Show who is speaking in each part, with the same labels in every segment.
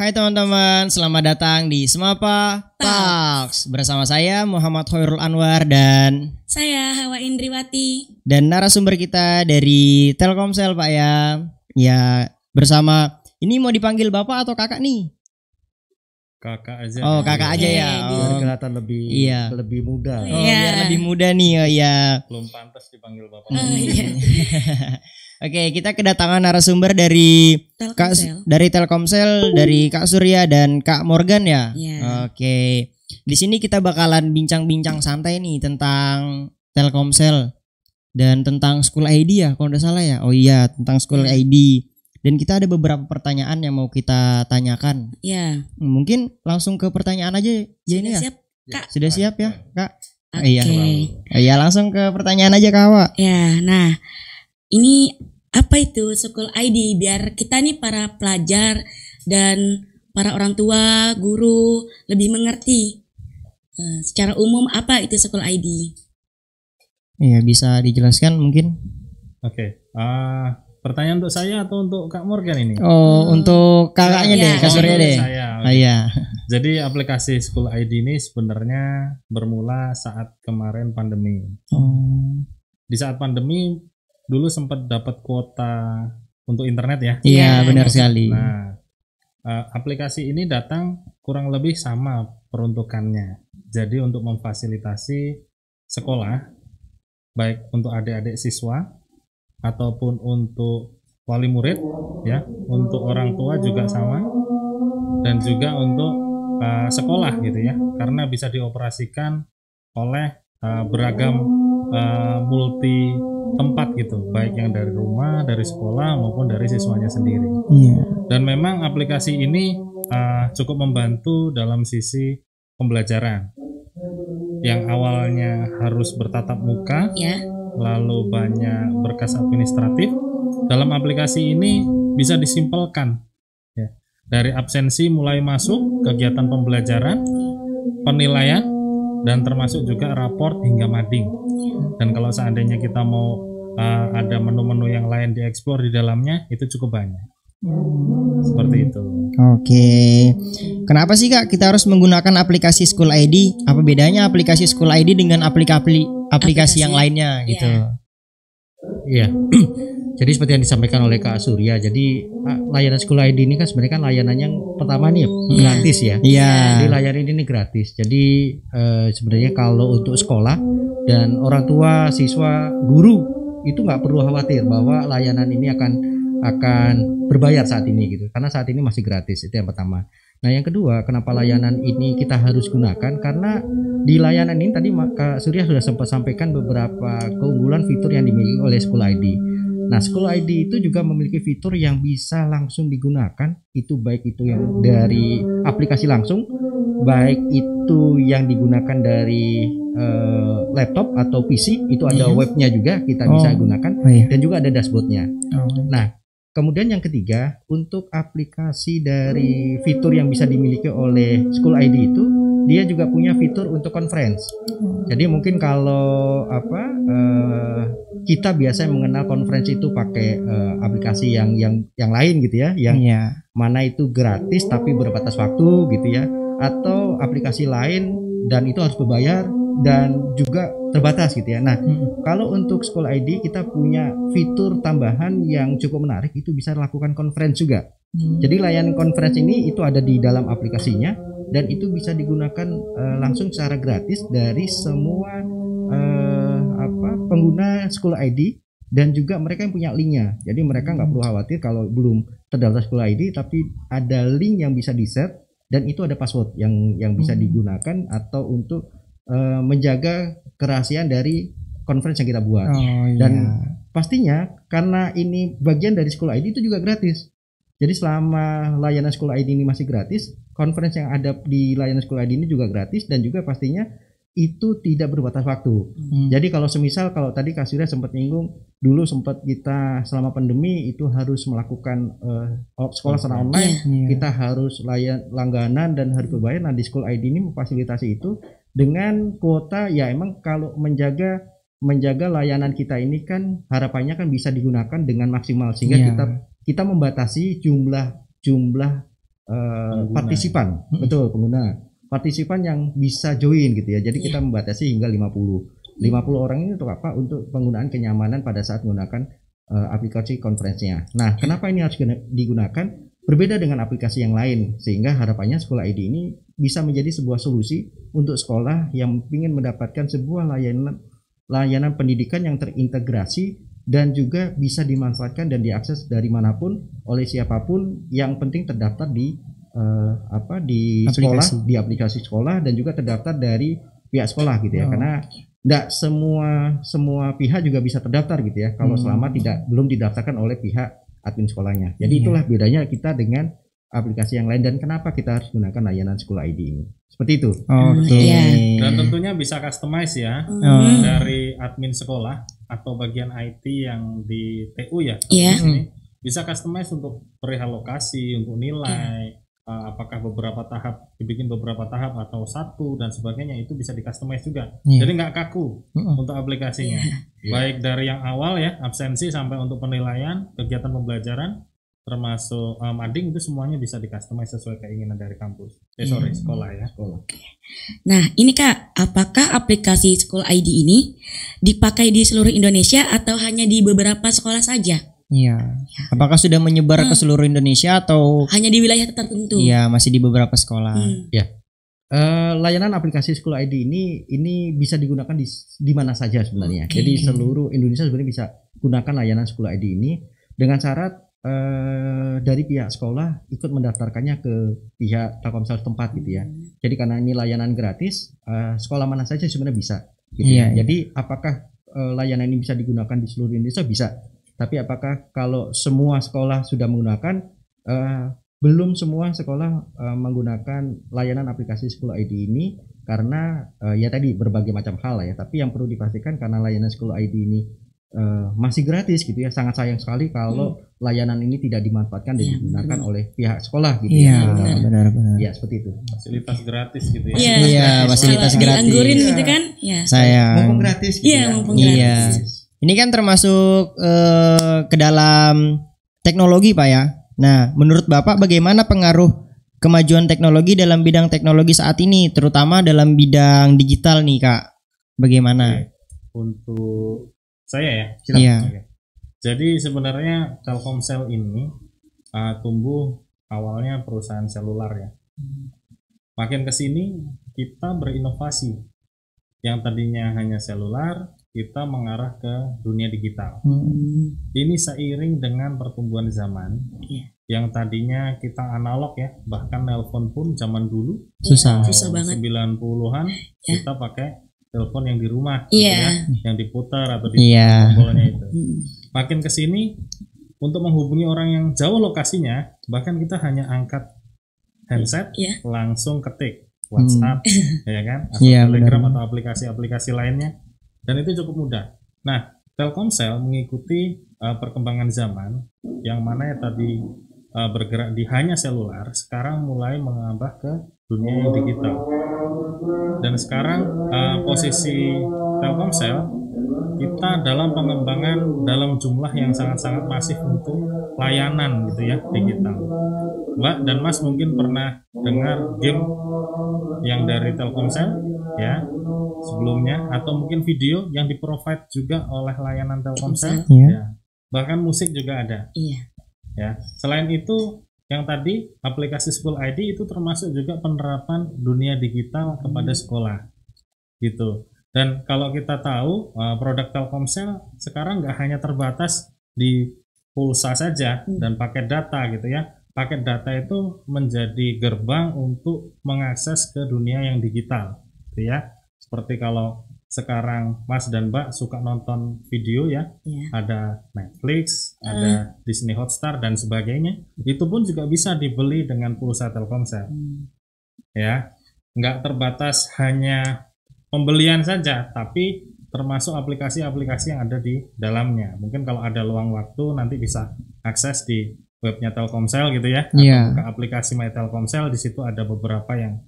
Speaker 1: Hai teman-teman, selamat datang di Semapa Talks. Bersama saya Muhammad Khairul Anwar dan
Speaker 2: saya Hawa Indriwati.
Speaker 1: Dan narasumber kita dari Telkomsel Pak ya. Ya, bersama ini mau dipanggil Bapak atau Kakak nih?
Speaker 3: Kakak aja.
Speaker 1: Oh, Kakak aja ya.
Speaker 3: Biar
Speaker 1: Oh,
Speaker 3: kelihatan lebih lebih muda.
Speaker 1: biar lebih muda nih. Oh iya.
Speaker 3: Belum pantas dipanggil Bapak.
Speaker 2: Iya.
Speaker 1: Oke, kita kedatangan narasumber dari
Speaker 2: Telkomsel.
Speaker 1: dari Telkomsel, dari Kak Surya dan Kak Morgan ya.
Speaker 2: Iya.
Speaker 1: Oke. Di sini kita bakalan bincang-bincang santai nih tentang Telkomsel dan tentang School ID ya, kalau nggak salah ya. Oh iya, tentang School ID. Dan kita ada beberapa pertanyaan yang mau kita tanyakan.
Speaker 2: Ya.
Speaker 1: Mungkin langsung ke pertanyaan aja ya ini ya.
Speaker 2: Siap, Kak.
Speaker 1: Sudah siap ya, Kak?
Speaker 2: Oke.
Speaker 1: Iya. Iya, langsung ke pertanyaan aja Kak Hawa.
Speaker 2: Ya, nah ini apa itu School ID biar kita nih para pelajar dan para orang tua, guru lebih mengerti secara umum apa itu School ID.
Speaker 1: Iya, bisa dijelaskan mungkin?
Speaker 3: Oke. Pertanyaan untuk saya atau untuk Kak Morgan ini?
Speaker 1: Oh, untuk kakaknya deh, Kak Surya deh.
Speaker 3: Saya.
Speaker 1: Oh iya.
Speaker 3: Jadi aplikasi School ID ini sebenarnya bermula saat kemarin pandemi.
Speaker 1: Oh.
Speaker 3: Di saat pandemi dulu sempat dapat kuota untuk internet ya.
Speaker 1: Iya, benar sekali.
Speaker 3: Nah, aplikasi ini datang kurang lebih sama peruntukannya. Jadi untuk memfasilitasi sekolah, baik untuk adik-adik siswa ataupun untuk wali murid, ya, untuk orang tua juga sama, dan juga untuk sekolah gitu ya, karena bisa dioperasikan oleh beragam multi tempat gitu, baik yang dari rumah, dari sekolah maupun dari siswanya sendiri.
Speaker 1: Iya.
Speaker 3: Dan memang aplikasi ini cukup membantu dalam sisi pembelajaran. Yang awalnya harus bertatap muka,
Speaker 2: Ya.
Speaker 3: lalu banyak berkas administratif, dalam aplikasi ini bisa disimpelkan. Ya. Dari absensi mulai masuk, kegiatan pembelajaran, penilaian, dan termasuk juga raport hingga mading. Dan kalau seandainya kita mau ada menu-menu yang lain dieksplor di dalamnya, itu cukup banyak. Seperti itu.
Speaker 1: Oke. Kenapa sih Kak kita harus menggunakan aplikasi School ID? Apa bedanya aplikasi School ID dengan aplikasi yang lainnya gitu?
Speaker 4: Iya. Jadi seperti yang disampaikan oleh Kak Surya, jadi layanan School ID ini kan sebenarnya kan layanan yang pertama nih gratis ya.
Speaker 1: Iya.
Speaker 4: Jadi layanan ini gratis. Jadi sebenarnya kalau untuk sekolah dan orang tua, siswa, guru itu nggak perlu khawatir bahwa layanan ini akan berbayar saat ini gitu. Karena saat ini masih gratis, itu yang pertama. Nah, yang kedua, kenapa layanan ini kita harus gunakan? Karena di layanan ini tadi Kak Surya sudah sempat sampaikan beberapa keunggulan fitur yang dimiliki oleh School ID. Nah, School ID itu juga memiliki fitur yang bisa langsung digunakan, itu baik itu yang dari aplikasi langsung, baik itu yang digunakan dari laptop atau PC, itu ada webnya juga kita bisa gunakan, dan juga ada dashboardnya. Nah, kemudian yang ketiga, untuk aplikasi dari fitur yang bisa dimiliki oleh School ID itu, dia juga punya fitur untuk conference. Jadi mungkin kalau kita biasa mengenal conference itu pakai aplikasi yang lain gitu ya, yang mana itu gratis tapi berbatas waktu gitu ya, atau aplikasi lain dan itu harus berbayar dan juga terbatas gitu ya. Nah, kalau untuk School ID kita punya fitur tambahan yang cukup menarik, itu bisa lakukan conference juga. Jadi layanan conference ini itu ada di dalam aplikasinya dan itu bisa digunakan langsung secara gratis dari semua pengguna School ID dan juga mereka yang punya linknya. Jadi mereka nggak perlu khawatir kalau belum terdaftar School ID, tapi ada link yang bisa di-set dan itu ada password yang bisa digunakan atau untuk menjaga kerahasiaan dari conference yang kita buat. Dan pastinya karena ini bagian dari School ID itu juga gratis. Jadi selama layanan School ID ini masih gratis, conference yang ada di layanan School ID ini juga gratis dan juga pastinya itu tidak berbatas waktu. Jadi kalau semisal kalau tadi Kak Surya sempat nyinggung, dulu sempat kita selama pandemi itu harus melakukan sekolah secara online, kita harus langganan dan harus berbayar. Nah, di School ID ini memfasilitasi itu dengan kuota ya, emang kalau menjaga layanan kita ini kan harapannya kan bisa digunakan dengan maksimal sehingga kita membatasi jumlah partisipan, betul pengguna, partisipan yang bisa join gitu ya. Jadi kita membatasi hingga 50 orang ini untuk apa? Untuk penggunaan kenyamanan pada saat menggunakan aplikasi konferensinya. Nah, kenapa ini harus digunakan? Berbeda dengan aplikasi yang lain, sehingga harapannya School ID ini bisa menjadi sebuah solusi untuk sekolah yang ingin mendapatkan sebuah layanan pendidikan yang terintegrasi dan juga bisa dimanfaatkan dan diakses dari manapun oleh siapapun, yang penting terdaftar di di sekolah, di aplikasi sekolah, dan juga terdaftar dari pihak sekolah gitu ya. Karena tidak semua pihak juga bisa terdaftar gitu ya, kalau selama belum didaftarkan oleh pihak admin sekolahnya. Jadi itulah bedanya kita dengan aplikasi yang lain, dan kenapa kita harus gunakan layanan School ID ini. Seperti itu.
Speaker 3: Dan tentunya bisa customize ya dari admin sekolah atau bagian IT yang di TU ya. Ini bisa customize untuk perihal lokasi, untuk nilai, apakah dibikin beberapa tahap atau satu dan sebagainya, itu bisa di customize juga. Jadi nggak kaku untuk aplikasinya. Baik dari yang awal ya, absensi, sampai untuk penilaian, kegiatan pembelajaran, termasuk mading, itu semuanya bisa di customize sesuai keinginan dari kampus. Sekolah ya.
Speaker 2: Nah, ini Kak, apakah aplikasi School ID ini dipakai di seluruh Indonesia atau hanya di beberapa sekolah saja?
Speaker 1: Iya. Apakah sudah menyebar ke seluruh Indonesia atau
Speaker 2: hanya di wilayah tertentu?
Speaker 1: Iya, masih di beberapa sekolah.
Speaker 4: Ya. Layanan aplikasi School ID ini bisa digunakan di mana saja sebenarnya. Jadi seluruh Indonesia sebenarnya bisa gunakan layanan School ID ini dengan syarat dari pihak sekolah ikut mendaftarkannya ke pihak Telkomsel setempat gitu ya. Jadi karena ini layanan gratis, sekolah mana saja sebenarnya bisa gitu ya. Jadi apakah layanan ini bisa digunakan di seluruh Indonesia? Bisa. Tapi apakah kalau semua sekolah sudah menggunakan? Belum semua sekolah menggunakan layanan aplikasi School ID ini, karena ya tadi berbagai macam hal ya. Tapi yang perlu dipastikan, karena layanan School ID ini masih gratis gitu ya, sangat sayang sekali kalau layanan ini tidak dimanfaatkan dan digunakan oleh pihak sekolah gitu ya.
Speaker 1: Benar.
Speaker 4: Ya, seperti itu.
Speaker 3: Fasilitas gratis gitu ya.
Speaker 2: Iya,
Speaker 1: fasilitas gratis.
Speaker 2: Dianggurin gitu kan? Ya.
Speaker 1: Sayang.
Speaker 4: Mumpung gratis gitu ya.
Speaker 2: Mumpung gratis.
Speaker 1: Ini kan termasuk ke dalam teknologi Pak ya. Nah, menurut Bapak bagaimana pengaruh kemajuan teknologi dalam bidang teknologi saat ini, terutama dalam bidang digital nih Kak? Bagaimana?
Speaker 3: Untuk saya ya.
Speaker 1: Iya.
Speaker 3: Jadi sebenarnya Telkomsel ini tumbuh awalnya perusahaan selular ya. Makin ke sini kita berinovasi. Yang tadinya hanya selular, kita mengarah ke dunia digital. Ini seiring dengan pertumbuhan zaman. Yang tadinya kita analog ya, bahkan nelpon pun zaman dulu
Speaker 1: susah
Speaker 2: banget.
Speaker 3: 90-an kita pakai telepon yang di rumah gitu ya, yang diputar atau di tombolnya itu. Makin ke sini untuk menghubungi orang yang jauh lokasinya, bahkan kita hanya angkat handset, langsung ketik WhatsApp ya kan, atau Telegram atau aplikasi-aplikasi lainnya. Dan itu cukup mudah. Nah, Telkomsel mengikuti perkembangan zaman, yang mana ya tadi bergerak di hanya selular, sekarang mulai mengambah ke dunia yang digital. Dan sekarang posisi Telkomsel, kita dalam pengembangan dalam jumlah yang sangat-sangat masif untuk layanan gitu ya, digital. Mbak dan Mas mungkin pernah dengar game yang dari Telkomsel ya sebelumnya, atau mungkin video yang di-provide juga oleh layanan Telkomsel ya. Bahkan musik juga ada. Ya. Selain itu, yang tadi aplikasi School ID itu termasuk juga penerapan dunia digital kepada sekolah. Gitu. Dan kalau kita tahu produk Telkomsel sekarang nggak hanya terbatas di pulsa saja dan paket data gitu ya. Paket data itu menjadi gerbang untuk mengakses ke dunia yang digital gitu ya. Seperti kalau sekarang Mas dan Mbak suka nonton video ya, ada Netflix, ada Disney Hotstar dan sebagainya, itu pun juga bisa dibeli dengan pulsa Telkomsel. Ya, nggak terbatas hanya pembelian saja, tapi termasuk aplikasi-aplikasi yang ada di dalamnya. Mungkin kalau ada luang waktu nanti bisa akses di webnya Telkomsel gitu ya, atau buka aplikasi My Telkomsel, di situ ada beberapa yang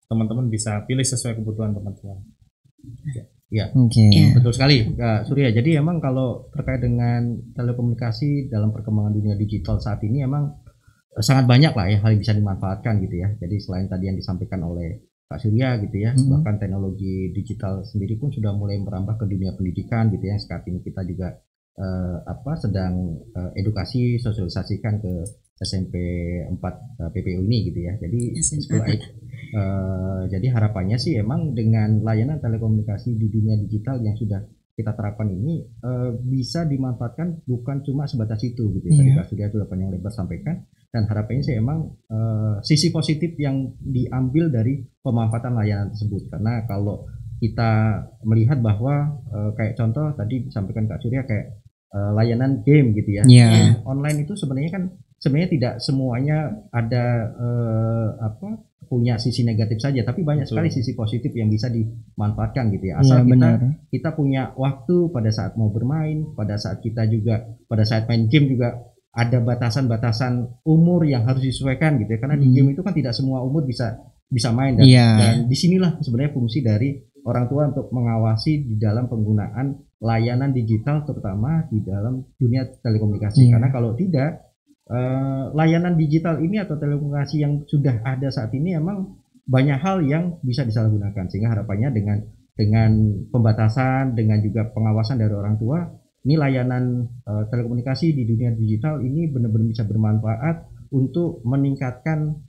Speaker 3: teman-teman bisa pilih sesuai kebutuhan teman-teman.
Speaker 4: Betul sekali Kak Surya. Jadi emang kalau terkait dengan telekomunikasi dalam perkembangan dunia digital saat ini, emang sangat banyak lah ya hal yang bisa dimanfaatkan gitu ya. Jadi selain tadi yang disampaikan oleh Kak Surya gitu ya, bahkan teknologi digital sendiri pun sudah mulai merambah ke dunia pendidikan gitu ya. Saat ini kita juga sedang edukasi sosialisasikan ke SMP 4 PPU ini gitu ya. Jadi jadi harapannya sih emang dengan layanan telekomunikasi di dunia digital yang sudah kita terapkan ini bisa dimanfaatkan bukan cuma sebatas itu gitu ya. Tadi Kak Surya sudah panjang lebar sampaikan, dan harapannya sih emang sisi positif yang diambil dari pemanfaatan layanan tersebut. Karena kalau kita melihat bahwa kayak contoh tadi disampaikan Kak Surya kayak layanan game gitu ya. Game online itu sebenarnya tidak semuanya ada punya sisi negatif saja, tapi banyak sekali sisi positif yang bisa dimanfaatkan gitu ya. Asal kita punya waktu pada saat mau bermain, pada saat kita juga pada saat main game juga ada batasan-batasan umur yang harus disesuaikan gitu ya. Karena di game itu kan tidak semua umur bisa main, dan disinilah sebenarnya fungsi dari orang tua untuk mengawasi di dalam penggunaan layanan digital, terutama di dalam dunia telekomunikasi. Karena kalau tidak, layanan digital ini atau telekomunikasi yang sudah ada saat ini emang banyak hal yang bisa disalahgunakan, sehingga harapannya dengan pembatasan, dengan juga pengawasan dari orang tua, ini layanan telekomunikasi di dunia digital ini benar-benar bisa bermanfaat untuk meningkatkan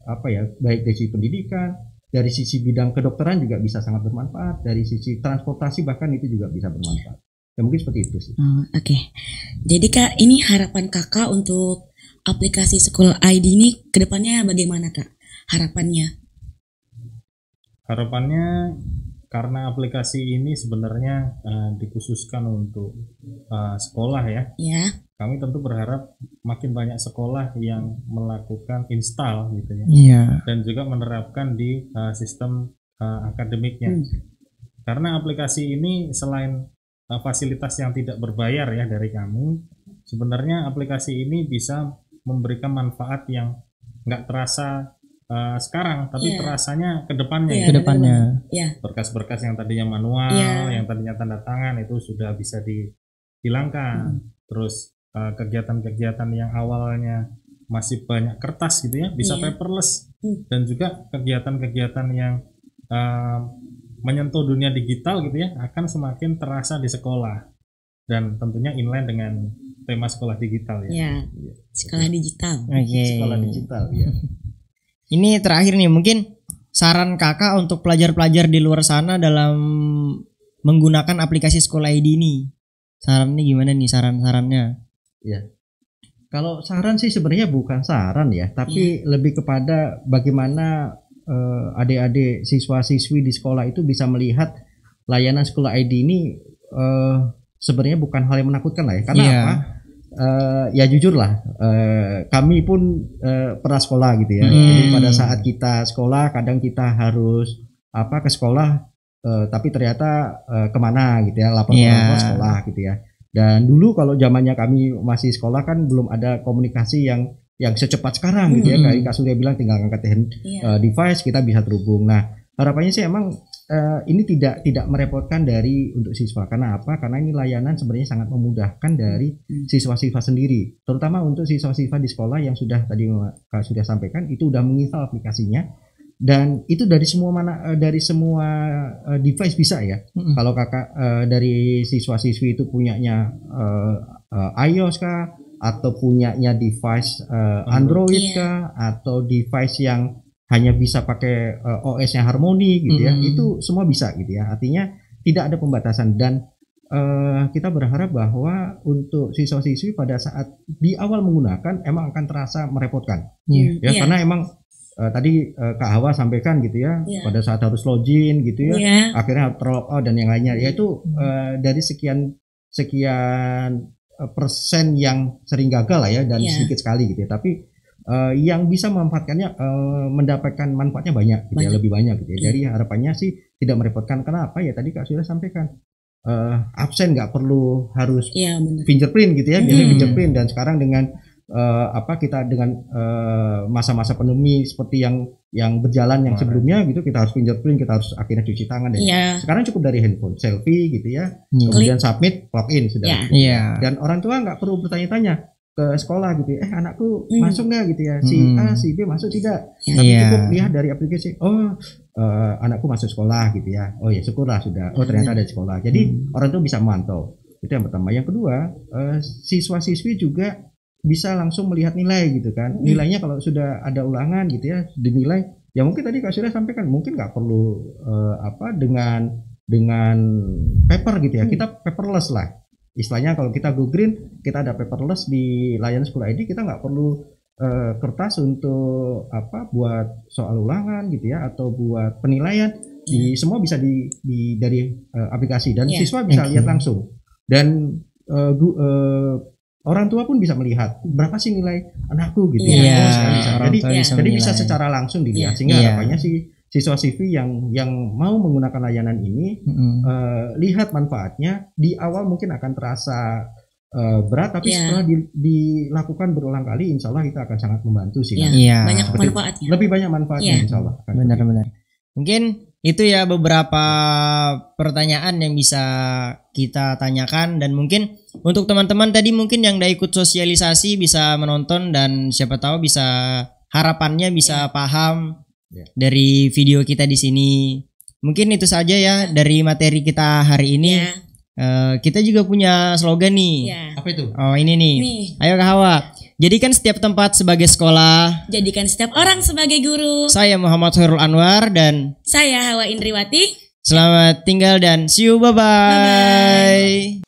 Speaker 4: baik dari sisi pendidikan, dari sisi bidang kedokteran juga bisa sangat bermanfaat, dari sisi transportasi bahkan itu juga bisa bermanfaat. Ya mungkin seperti itu sih.
Speaker 2: Oke. Jadi Kak, ini harapan Kakak untuk aplikasi School ID ini kedepannya bagaimana Kak? Harapannya?
Speaker 3: Harapannya karena aplikasi ini sebenarnya dikhususkan untuk sekolah ya.
Speaker 2: Ya.
Speaker 3: Kami tentu berharap makin banyak sekolah yang melakukan install gitu ya. Dan juga menerapkan di sistem akademiknya. Karena aplikasi ini selain fasilitas yang tidak berbayar ya dari kami, sebenarnya aplikasi ini bisa memberikan manfaat yang nggak terasa sekarang, tapi terasanya ke depannya. Berkas-berkas yang tadinya manual, yang tadinya tanda tangan itu sudah bisa dihilangkan. Terus kegiatan-kegiatan yang awalnya masih banyak kertas gitu ya, bisa paperless. Dan juga kegiatan-kegiatan yang menyentuh dunia digital gitu ya akan semakin terasa di sekolah, dan tentunya inline dengan tema sekolah digital ya.
Speaker 2: Sekolah digital.
Speaker 4: Sekolah digital ya.
Speaker 1: Ini terakhir nih, mungkin saran Kakak untuk pelajar-pelajar di luar sana dalam menggunakan aplikasi School ID ini. Sarannya gimana nih, saran-sarannya?
Speaker 4: Ya. Kalau saran sih sebenarnya bukan saran ya, tapi lebih kepada bagaimana adik-adik siswa-siswi di sekolah itu bisa melihat layanan School ID ini sebenarnya bukan hal yang menakutkan lah ya. Karena apa? Ya jujur lah, kami pun pernah sekolah gitu ya. Jadi pada saat kita sekolah, kadang kita harus ke sekolah, tapi ternyata kemana gitu ya, lapor sekolah gitu ya. Dan dulu kalau zamannya kami masih sekolah kan belum ada komunikasi yang secepat sekarang gitu ya. Kayak Kak Surya bilang tinggal angkat device kita bisa terhubung. Nah, harapannya sih emang ini tidak merepotkan untuk siswa. Karena apa? Karena ini layanan sebenarnya sangat memudahkan dari siswa-siswa sendiri. Terutama untuk siswa-siswa di sekolah yang sudah tadi Kak Surya sampaikan itu udah menginstal aplikasinya, dan itu dari semua device bisa ya. Kalau Kakak dari siswa-siswi itu punyanya iOS kah, atau punyanya device Android kah, atau device yang hanya bisa pakai OS yang Harmony gitu ya, itu semua bisa gitu ya. Artinya tidak ada pembatasan, dan kita berharap bahwa untuk siswa-siswi pada saat di awal menggunakan emang akan terasa merepotkan karena emang tadi Kak Hawa sampaikan gitu ya, pada saat harus login gitu ya, akhirnya terlog out dan yang lainnya, yaitu dari sekian persen yang sering gagal lah ya, dan sedikit sekali gitu ya. Tapi yang bisa memanfaatkannya mendapatkan manfaatnya banyak gitu ya, lebih banyak gitu ya. Jadi harapannya sih tidak merepotkan. Karena apa ya, tadi Kak sudah sampaikan absen nggak perlu harus fingerprint gitu ya, biasanya fingerprint. Dan sekarang dengan kita dengan masa-masa pandemi seperti yang berjalan yang sebelumnya gitu, kita harus fingerprint, kita harus akhirnya cuci tangan, dan sekarang cukup dari handphone selfie gitu ya, kemudian submit, login sudah. Dan orang tua nggak perlu bertanya-tanya, ke sekolah gitu ya, anakku masuk nggak gitu ya, si A si B masuk tidak, tapi
Speaker 1: Iya.
Speaker 4: cukup lihat dari aplikasi, anakku masuk sekolah gitu ya, oh ya syukurlah sudah, ternyata ada di sekolah, jadi orang tua bisa memantau, itu yang pertama. Yang kedua, siswa-siswi juga bisa langsung melihat nilai gitu kan, nilainya kalau sudah ada ulangan gitu ya dinilai, ya mungkin tadi Kak Surya sampaikan mungkin nggak perlu dengan paper gitu ya, kita paperless lah. Istilahnya kalau kita go green, kita ada paperless di layanan School ID, kita nggak perlu kertas untuk buat soal ulangan gitu ya, atau buat penilaian, semua bisa dari aplikasi, dan siswa bisa lihat langsung, dan orang tua pun bisa melihat berapa sih nilai anakku gitu ya. Jadi bisa secara langsung dilihat, sehingga harapannya siswa-siswi yang mau menggunakan layanan ini lihat manfaatnya. Di awal mungkin akan terasa berat, tapi setelah dilakukan berulang kali, insya Allah itu akan sangat membantu sih.
Speaker 2: Banyak manfaatnya.
Speaker 4: Lebih banyak manfaatnya, insya Allah.
Speaker 1: Benar-benar. Mungkin itu ya beberapa pertanyaan yang bisa kita tanyakan, dan mungkin untuk teman-teman tadi mungkin yang udah ikut sosialisasi bisa menonton, dan siapa tahu bisa harapannya bisa paham dari video kita di sini. Mungkin itu saja ya dari materi kita hari ini. Kita juga punya slogan nih.
Speaker 4: Apa itu?
Speaker 1: Oh ini nih. Ayo Kak Hawa. Jadikan setiap tempat sebagai sekolah.
Speaker 2: Jadikan setiap orang sebagai guru.
Speaker 1: Saya Muhammad Khairul Anwar dan
Speaker 2: saya Hawa Indriwati.
Speaker 1: Selamat tinggal dan see you, bye-bye.